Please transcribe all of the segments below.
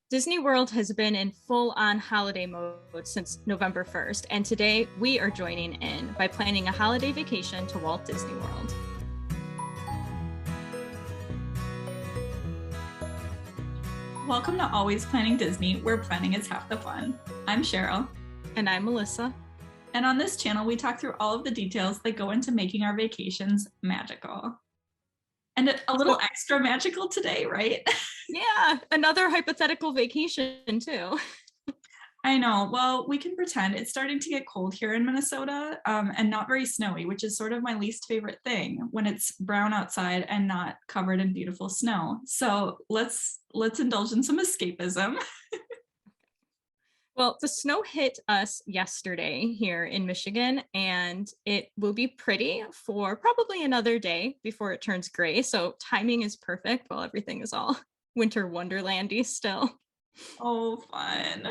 Disney World has been in full-on holiday mode since November 1st, and today we are joining in by planning a holiday vacation to Walt Disney World. Welcome to Always Planning Disney, where planning is half the fun. I'm Cheryl. And I'm Melissa. And on this channel, we talk through all of the details that go into making our vacations magical. And a little extra magical today, right? Yeah, another hypothetical vacation too. I know. Well, we can pretend. It's starting to get cold here in Minnesota and not very snowy, which is sort of my least favorite thing when it's brown outside and not covered in beautiful snow. So let's indulge in some escapism. Well, the snow hit us yesterday here in Michigan, and it will be pretty for probably another day before it turns gray. So timing is perfect while everything is all winter wonderlandy still. Oh, fun.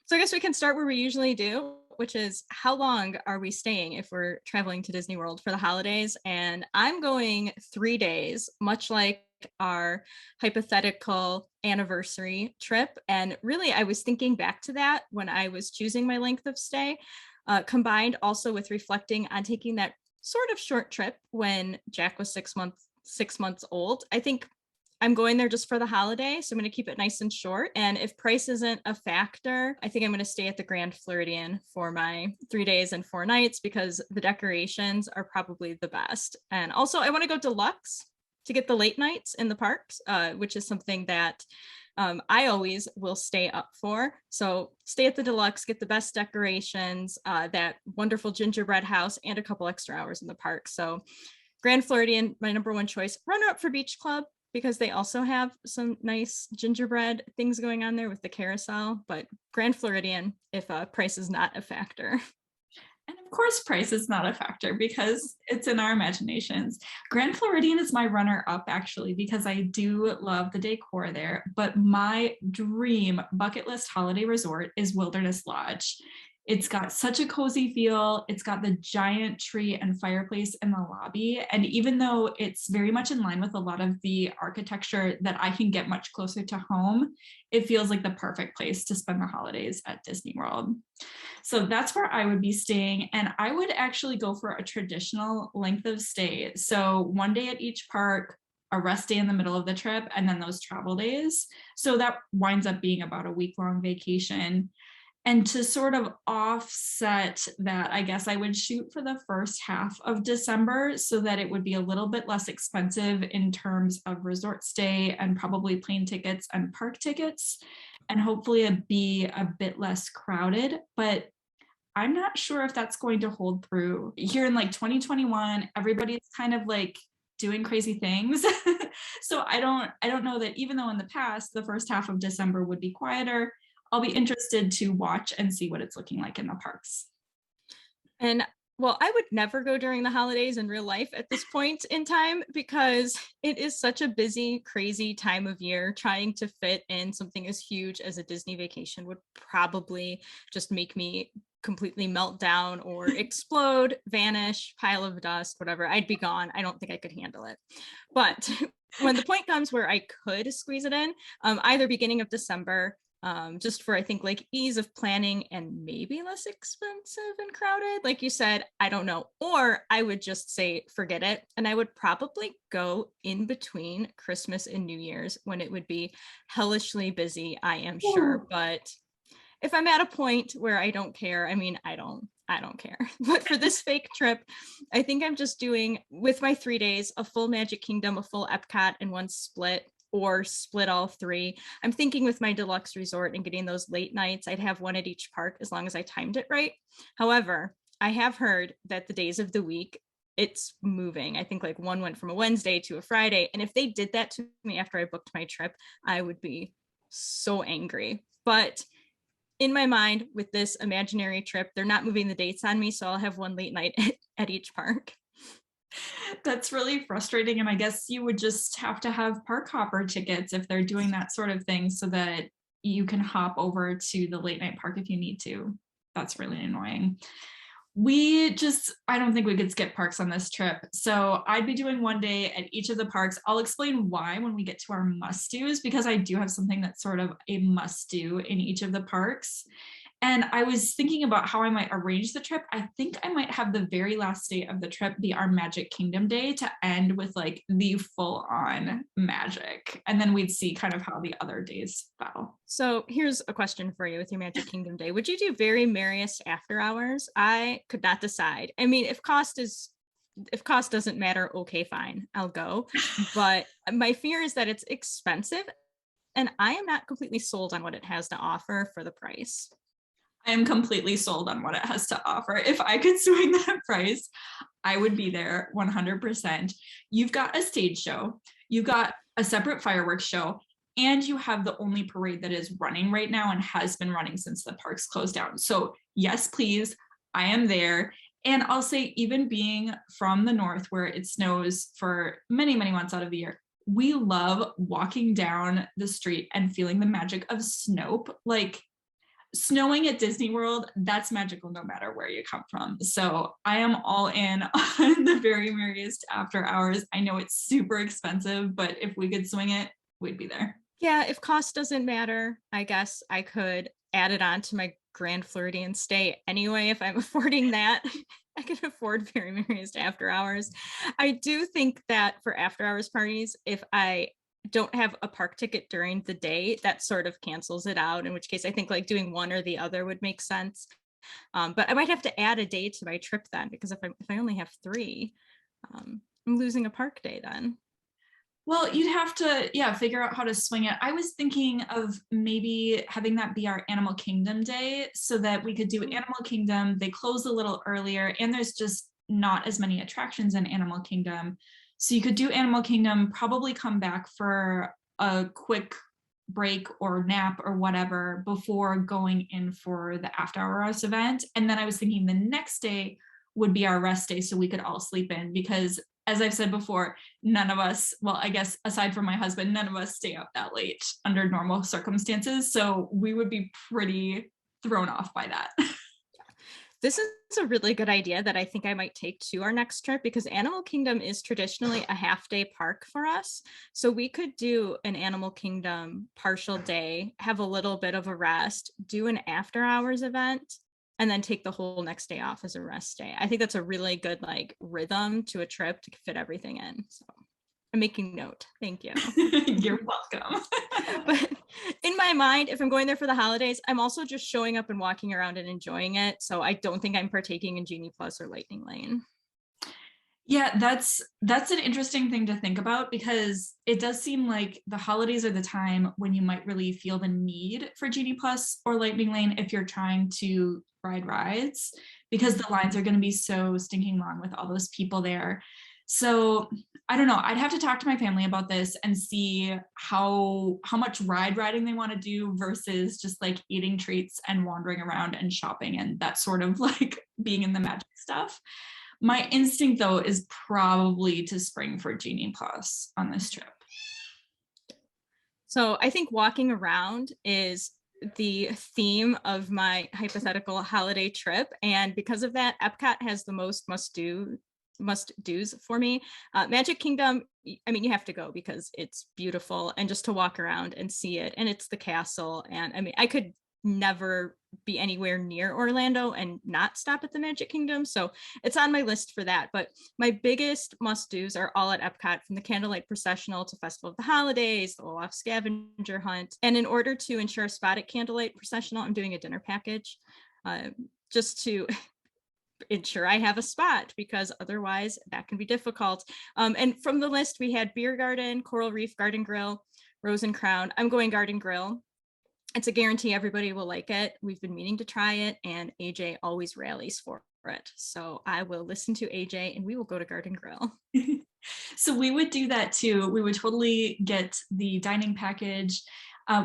So I guess we can start where we usually do, which is how long are we staying if we're traveling to Disney World for the holidays? And I'm going 3 days, much like our hypothetical anniversary trip. And really, I was thinking back to that when I was choosing my length of stay, combined also with reflecting on taking that sort of short trip when Jack was 6 months old. I think I'm going there just for the holiday, so I'm going to keep it nice and short. And if price isn't a factor, I think I'm going to stay at the Grand Floridian for my 3 days and 4 nights because the decorations are probably the best. And also, I want to go deluxe to get the late nights in the parks, which is something that I always will stay up for. So stay at the deluxe, get the best decorations, that wonderful gingerbread house, and a couple extra hours in the park. So Grand Floridian, my number one choice. Runner up for Beach Club, because they also have some nice gingerbread things going on there with the carousel, but Grand Floridian if price is not a factor. And of course, price is not a factor because it's in our imaginations. Grand Floridian is my runner up actually, because I do love the decor there, but my dream bucket list holiday resort is Wilderness Lodge. It's got such a cozy feel. It's got the giant tree and fireplace in the lobby. And even though it's very much in line with a lot of the architecture that I can get much closer to home, it feels like the perfect place to spend the holidays at Disney World. So that's where I would be staying. And I would actually go for a traditional length of stay. So one day at each park, a rest day in the middle of the trip, and then those travel days. So that winds up being about a week-long vacation. And to sort of offset that, I guess I would shoot for the first half of December so that it would be a little bit less expensive in terms of resort stay and probably plane tickets and park tickets, and hopefully it'd be a bit less crowded. But I'm not sure if that's going to hold through. Here in like 2021, everybody's kind of like doing crazy things. So I don't know that, even though in the past the first half of December would be quieter, I'll be interested to watch and see what it's looking like in the parks. And well, I would never go during the holidays in real life at this point in time because it is such a busy, crazy time of year. Trying to fit in something as huge as a Disney vacation would probably just make me completely melt down or explode, vanish, pile of dust, whatever. I'd be gone. I don't think I could handle it. But when the point comes where I could squeeze it in, either beginning of December, just for I think like ease of planning and maybe less expensive and crowded, like you said, I don't know. Or I would just say forget it, and I would probably go in between Christmas and New Year's when it would be hellishly busy, I am sure. But if I'm at a point where I don't care, I mean, I don't care. But for this fake trip, I think I'm just doing, with my 3 days, a full Magic Kingdom, a full Epcot, and one split, or split all three. I'm thinking with my deluxe resort and getting those late nights, I'd have one at each park as long as I timed it right. However, I have heard that the days of the week, it's moving. I think like one went from a Wednesday to a Friday. And if they did that to me after I booked my trip, I would be so angry. But in my mind, with this imaginary trip, they're not moving the dates on me. So I'll have one late night at each park. That's really frustrating. And I guess you would just have to have park hopper tickets if they're doing that sort of thing so that you can hop over to the late night park if you need to. That's really annoying. I don't think we could skip parks on this trip. So I'd be doing one day at each of the parks. I'll explain why when we get to our must do's, because I do have something that's sort of a must do in each of the parks. And I was thinking about how I might arrange the trip. I think I might have the very last day of the trip be our Magic Kingdom day to end with like the full on magic. And then we'd see kind of how the other days fell. So here's a question for you with your Magic Kingdom day. Would you do Very Merriest after hours? I could not decide. I mean, if cost doesn't matter, okay, fine, I'll go. But my fear is that it's expensive and I am not completely sold on what it has to offer for the price. I am completely sold on what it has to offer. If I could swing that price, I would be there 100%. You've got a stage show, you've got a separate fireworks show, and you have the only parade that is running right now and has been running since the parks closed down. So, yes, please, I am there. And I'll say, even being from the north where it snows for many, many months out of the year, we love walking down the street and feeling the magic of snow. Like, snowing at Disney World, that's magical no matter where you come from. So I am all in on the Very Merriest after hours. I know it's super expensive, but if we could swing it, we'd be there. Yeah, if cost doesn't matter, I guess I could add it on to my Grand Floridian stay anyway if I'm affording that. I can afford Very Merriest after hours. I do think that for after hours parties, if I don't have a park ticket during the day, that sort of cancels it out. In which case, I think like doing one or the other would make sense. But I might have to add a day to my trip then, because if I only have three, I'm losing a park day then. Well, you'd have to, yeah, figure out how to swing it. I was thinking of maybe having that be our Animal Kingdom day so that we could do Animal Kingdom. They close a little earlier, and there's just not as many attractions in Animal Kingdom. So you could do Animal Kingdom, probably come back for a quick break or nap or whatever before going in for the after hours event. And then I was thinking the next day would be our rest day so we could all sleep in, because as I've said before, none of us, well, I guess aside from my husband, none of us stay up that late under normal circumstances. So we would be pretty thrown off by that. This is a really good idea that I think I might take to our next trip, because Animal Kingdom is traditionally a half day park for us. So we could do an Animal Kingdom partial day, have a little bit of a rest, do an after hours event, and then take the whole next day off as a rest day. I think that's a really good like rhythm to a trip to fit everything in. So I'm making note. Thank you. You're welcome. But in my mind, if I'm going there for the holidays, I'm also just showing up and walking around and enjoying it. So I don't think I'm partaking in Genie Plus or Lightning Lane. Yeah, that's an interesting thing to think about, because it does seem like the holidays are the time when you might really feel the need for Genie Plus or Lightning Lane if you're trying to ride rides, because the lines are going to be so stinking long with all those people there. So I don't know. I'd have to talk to my family about this and see how much riding they want to do versus just like eating treats and wandering around and shopping and that sort of like being in the magic stuff. My instinct though is probably to spring for Genie Plus on this trip. So I think walking around is the theme of my hypothetical holiday trip. And because of that, Epcot has the most must do's for me. Magic Kingdom, I mean, you have to go because it's beautiful and just to walk around and see it. And it's the castle. And I mean, I could never be anywhere near Orlando and not stop at the Magic Kingdom. So it's on my list for that. But my biggest must do's are all at Epcot, from the candlelight processional to Festival of the Holidays, the Olaf scavenger hunt. And in order to ensure a spot at candlelight processional, I'm doing a dinner package just to ensure I have a spot, because otherwise that can be difficult. And from the list, we had Beer Garden, Coral Reef, Garden Grill, Rose and Crown. I'm going Garden Grill. It's a guarantee everybody will like it. We've been meaning to try it, and AJ always rallies for it. So I will listen to AJ and we will go to Garden Grill. So we would do that too. We would totally get the dining package.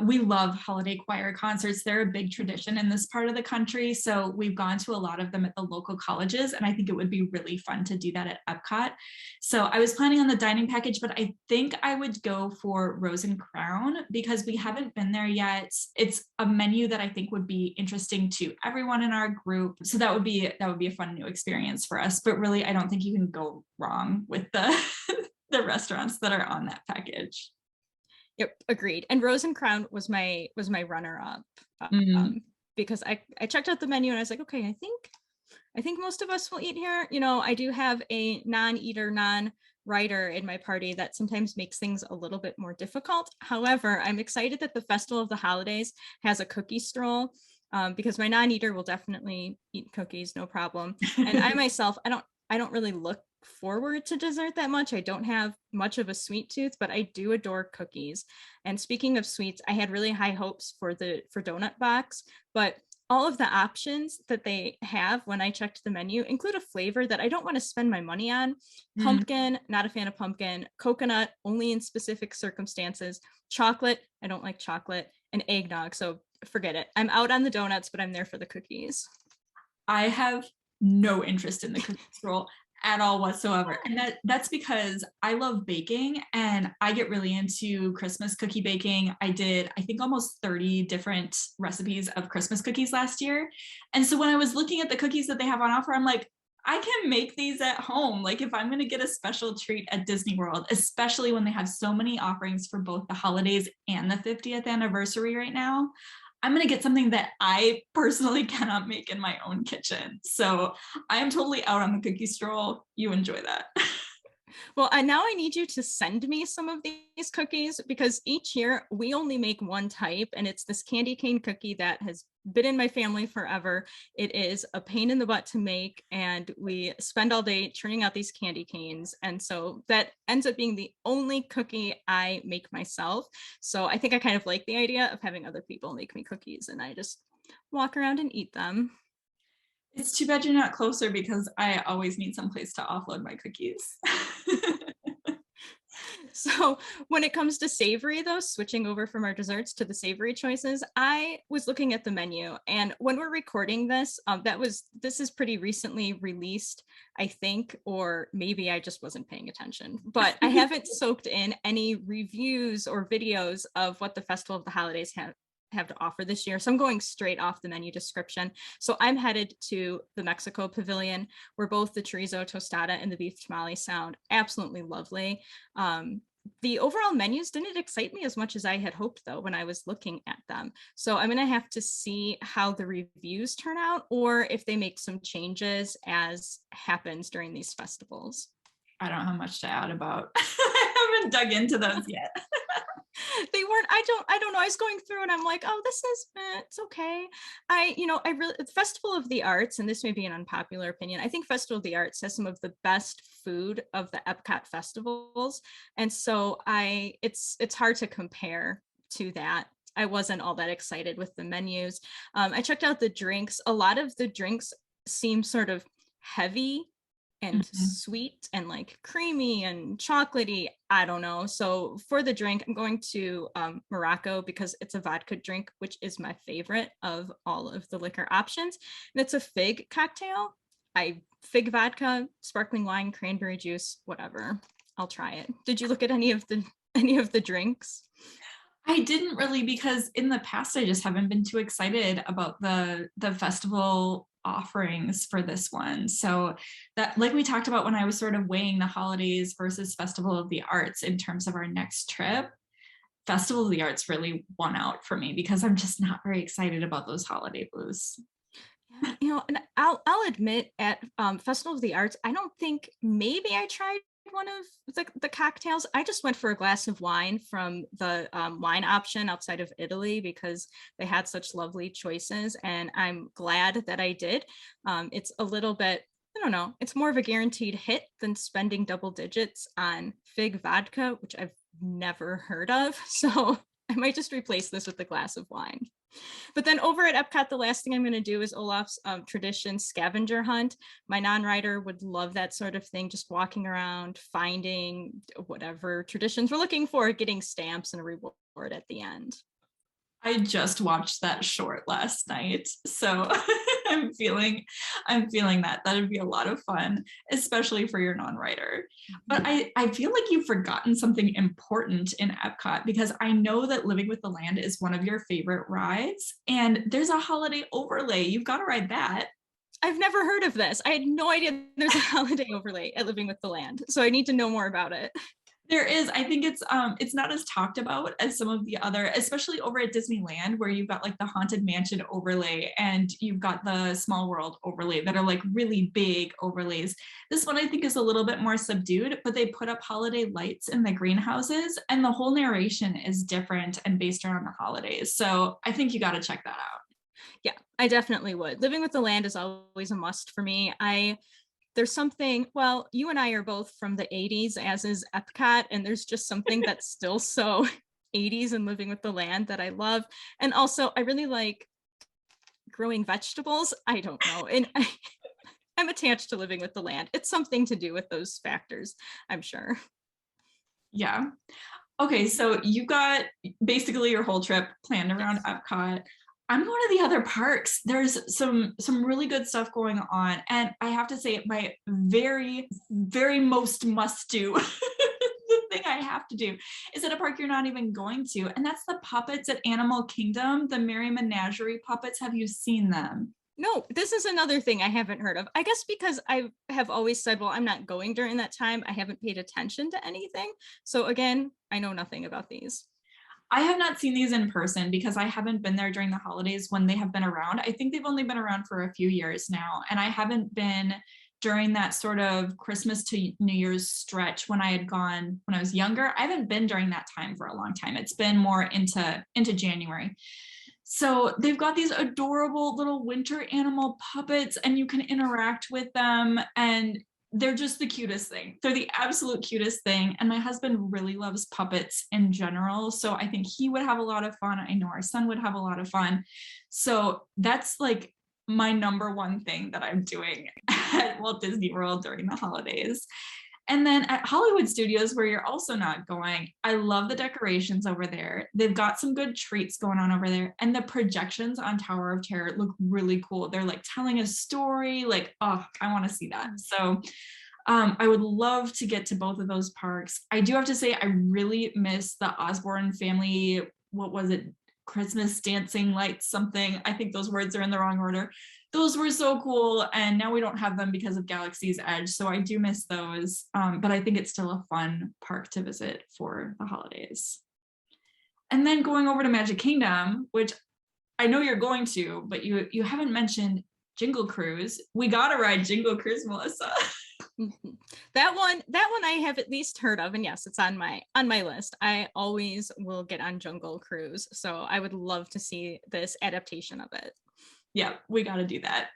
We love holiday choir concerts. They're a big tradition in this part of the country. So we've gone to a lot of them at the local colleges, and I think it would be really fun to do that at Epcot. So I was planning on the dining package, but I think I would go for Rose and Crown because we haven't been there yet. It's a menu that I think would be interesting to everyone in our group. So that would be a fun new experience for us. But really, I don't think you can go wrong with the the restaurants that are on that package. Yep, agreed. And Rose and Crown was my runner up, Mm. because I checked out the menu and I was like, okay, I think most of us will eat here. I do have a non-eater, non-writer in my party that sometimes makes things a little bit more difficult. However, I'm excited that the Festival of the Holidays has a cookie stroll, because my non-eater will definitely eat cookies, no problem. And I myself, I don't really look forward to dessert that much. I don't have much of a sweet tooth, but I do adore cookies. And speaking of sweets, I had really high hopes for donut box, but all of the options that they have when I checked the menu include a flavor that I don't want to spend my money on. Mm. Pumpkin, not a fan of pumpkin. Coconut, only in specific circumstances. Chocolate, I don't like chocolate. And eggnog, so forget it. I'm out on the donuts, but I'm there for the cookies. I have no interest in the cookie roll at all whatsoever. And that's because I love baking and I get really into Christmas cookie baking. I did, I think, almost 30 different recipes of Christmas cookies last year. And so when I was looking at the cookies that they have on offer, I'm like, I can make these at home. Like if I'm going to get a special treat at Disney World, especially when they have so many offerings for both the holidays and the 50th anniversary right now, I'm going to get something that I personally cannot make in my own kitchen. So I am totally out on the cookie stroll. You enjoy that. Well, now I need you to send me some of these cookies because each year we only make one type, and it's this candy cane cookie that has been in my family forever. It is a pain in the butt to make, and we spend all day churning out these candy canes. And so that ends up being the only cookie I make myself. So I think I kind of like the idea of having other people make me cookies, and I just walk around and eat them. It's too bad you're not closer because I always need someplace to offload my cookies. So when it comes to savory, though, switching over from our desserts to the savory choices, I was looking at the menu, and when we're recording this, this is pretty recently released, I think, or maybe I just wasn't paying attention. But I haven't soaked in any reviews or videos of what the Festival of the Holidays have to offer this year. So I'm going straight off the menu description. So I'm headed to the Mexico Pavilion, where both the chorizo tostada and the beef tamale sound absolutely lovely. The overall menus didn't excite me as much as I had hoped, though, when I was looking at them. So I'm going to have to see how the reviews turn out, or if they make some changes as happens during these festivals. I don't have much to add about. I haven't dug into those yet. They weren't, I don't know, I was going through and I'm like, oh, this is it's okay. I really, the Festival of the Arts, and this may be an unpopular opinion, I think Festival of the Arts has some of the best food of the Epcot festivals, and so it's hard to compare to that. I wasn't all that excited with the menus. I checked out the drinks. A lot of the drinks seem sort of heavy and Mhm. sweet and like creamy and chocolatey. I don't know. So for the drink, I'm going to Morocco because it's a vodka drink, which is my favorite of all of the liquor options. And it's a fig cocktail. Fig vodka, sparkling wine, cranberry juice, whatever. I'll try it. Did you look at any of the drinks? I didn't really because in the past I just haven't been too excited about the festival offerings for this one. So that, like we talked about when I was sort of weighing the holidays versus Festival of the Arts in terms of our next trip, Festival of the Arts really won out for me because I'm just not very excited about those holiday blues. Yeah, and I'll admit at Festival of the Arts, I don't think maybe I tried one of the cocktails. I just went for a glass of wine from the wine option outside of Italy because they had such lovely choices, and I'm glad that I did. It's a little bit, I don't know, it's more of a guaranteed hit than spending double digits on fig vodka, which I've never heard of. So I might just replace this with a glass of wine. But then over at Epcot, the last thing I'm going to do is Olaf's tradition scavenger hunt. My non-writer would love that sort of thing, just walking around, finding whatever traditions we're looking for, getting stamps and a reward at the end. I just watched that short last night, so I'm feeling that that'd be a lot of fun, especially for your non-writer. But I feel like you've forgotten something important in Epcot, because I know that Living with the Land is one of your favorite rides, and there's a holiday overlay. You've got to ride that. I've never heard of this. I had no idea there's a holiday overlay at Living with the Land, so I need to know more about it. There is. I think it's not as talked about as some of the other, especially over at Disneyland, where you've got like the Haunted Mansion overlay and you've got the Small World overlay that are like really big overlays. This one I think is a little bit more subdued, but they put up holiday lights in the greenhouses and the whole narration is different and based around the holidays. So I think you got to check that out. Yeah, I definitely would. Living with the Land is always a must for me. There's something, well, you and I are both from the 80s, as is Epcot, and there's just something that's still so 80s and Living with the Land that I love. And also, I really like growing vegetables. I don't know. I'm attached to Living with the Land. It's something to do with those factors, I'm sure. Yeah. Okay, so you got basically your whole trip planned around Yes. Epcot. I'm going to the other parks. There's some really good stuff going on, and I have to say, my very most must do, the thing I have to do, is at a park you're not even going to, and that's the puppets at Animal Kingdom, the Merry Menagerie puppets. Have you seen them? No, this is another thing I haven't heard of. I guess because I have always said, well, I'm not going during that time. I haven't paid attention to anything. So again, I know nothing about these. I have not seen these in person because I haven't been there during the holidays when they have been around. I think they've only been around for a few years now, and I haven't been during that sort of Christmas to New Year's stretch when I had gone when I was younger. I haven't been during that time for a long time. It's been more into January. So they've got these adorable little winter animal puppets and you can interact with them, and they're just the cutest thing. They're the absolute cutest thing. And my husband really loves puppets in general. So I think he would have a lot of fun. I know our son would have a lot of fun. So that's like my number one thing that I'm doing at Walt Disney World during the holidays. And then at Hollywood Studios, where you're also not going, I love the decorations over there. They've got some good treats going on over there. And the projections on Tower of Terror look really cool. They're like telling a story, like, oh, I want to see that. So I would love to get to both of those parks. I do have to say, I really miss the Osborne family. What was it? Christmas dancing lights, something. I think those words are in the wrong order. Those were so cool. And now we don't have them because of Galaxy's Edge. So I do miss those. But I think it's still a fun park to visit for the holidays. And then going over to Magic Kingdom, which I know you're going to, but you haven't mentioned Jingle Cruise. We gotta ride Jingle Cruise, Melissa. That one I have at least heard of, and yes, it's on my list. I always will get on Jungle Cruise, so I would love to see this adaptation of it. Yeah, we got to do that.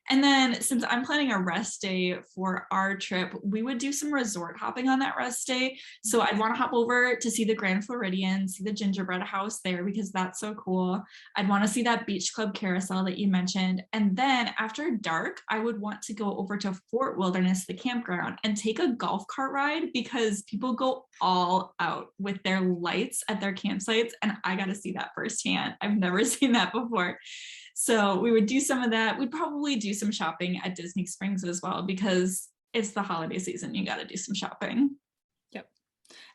And then since I'm planning a rest day for our trip, we would do some resort hopping on that rest day. So I'd want to hop over to see the Grand Floridian, see the gingerbread house there because that's so cool. I'd want to see that beach club carousel that you mentioned. And then after dark, I would want to go over to Fort Wilderness, the campground, and take a golf cart ride because people go all out with their lights at their campsites. And I got to see that firsthand. I've never seen that before. So we would do some of that. We'd probably do some shopping at Disney Springs as well because it's the holiday season. You got to do some shopping. Yep.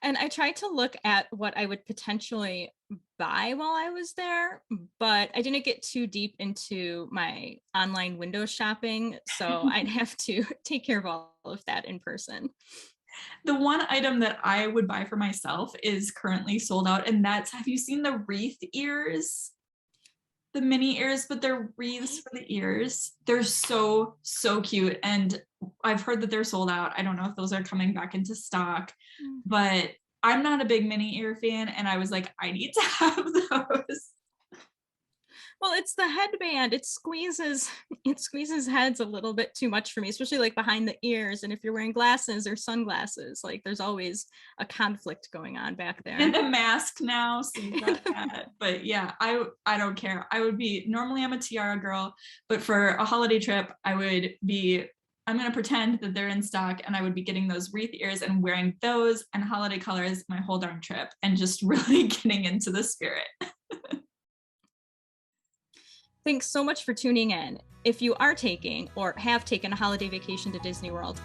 And I tried to look at what I would potentially buy while I was there, but I didn't get too deep into my online window shopping. So I'd have to take care of all of that in person. The one item that I would buy for myself is currently sold out, and that's, have you seen the wreath ears? The mini ears, but they're wreaths for the ears. They're so cute, and I've heard that they're sold out. I don't know if those are coming back into stock, but I'm not a big mini ear fan, and I was like, I need to have those. Well, it's the headband. It squeezes heads a little bit too much for me, especially like behind the ears. And if you're wearing glasses or sunglasses, like there's always a conflict going on back there. And a mask now, so you got that. But yeah, I don't care. I would be, normally I'm a tiara girl, but for a holiday trip, I'm gonna pretend that they're in stock, and I would be getting those wreath ears and wearing those and holiday colors my whole darn trip and just really getting into the spirit. Thanks so much for tuning in. If you are taking or have taken a holiday vacation to Disney World,